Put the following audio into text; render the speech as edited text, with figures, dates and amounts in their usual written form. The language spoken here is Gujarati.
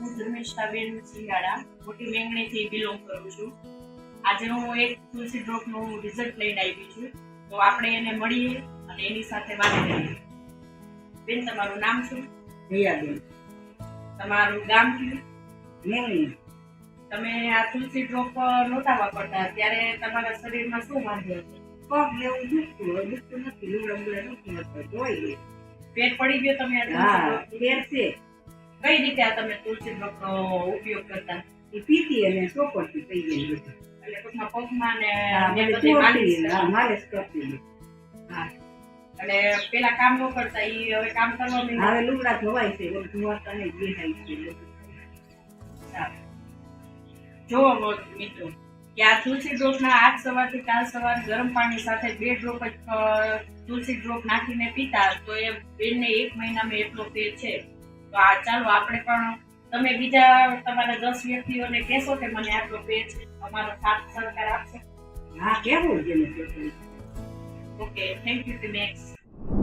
હું ધર્મિષ્ઠાબેન સિંગાડા મોટી મેંગણીથી બિલોંગ કરું છું. આજે હું એક તુલસી ડ્રોપનું રિઝલ્ટ લઈને આવી છું, તો આપણે એને મળીએ અને એની સાથે વાત કરીએ. બેન, તમારું નામ શું? દયાબેન. તમારું ગામ કયું? મેંગણી. તમે આ તુલસી ડ્રોપ નહોતા વાપરતા ત્યારે તમારા શરીરમાં શું વાંધો હતો? પગ એવું દુખતું નથી, લીવડા બુડા નથી હોતા, જોઈ લે. પેટ પડી ગયો તમે આ તુલસી હા, ડ્રોપ? ફેર છે. કઈ રીતે આ તમે તુલસી ડ્રોપનો ઉપયોગ કરતા? એ પીતી અને ચોપડતી થઈ ગઈ બધું. એટલે ટૂંકમાં પગમાં ને હા, ને બધે બધે માલિશ ચોપડી, હા, માલિશ કરતી હતી. હા. અને પેલા કામ ન કરતા, ઈ હવે કામ કરવા માંડ્યા? હવે લુગડા ધોવાય છે, ઓલું ધોવાતા નહીં, બેહાય છે બધું. સારું. જુઓ મિત્રો, કે આ તુલસી ડ્રોપના આજ સવારથી કાલ સવાર ગરમ પાણી સાથે 2 ડ્રોપ જ તુલસી ડ્રોપ નાખીને પીતા તો એ બેનને 1 મહિનામાં એટલો ફેર છે. તો આ ચાલો આપણે પણ, તમે બીજા તમારા 10 વ્યક્તિઓને કહેશો કે મને આટલો ફેર છે, અમારો સાથ સહકાર આપશો? હા, કેવું છે ને. Okay, thank you next.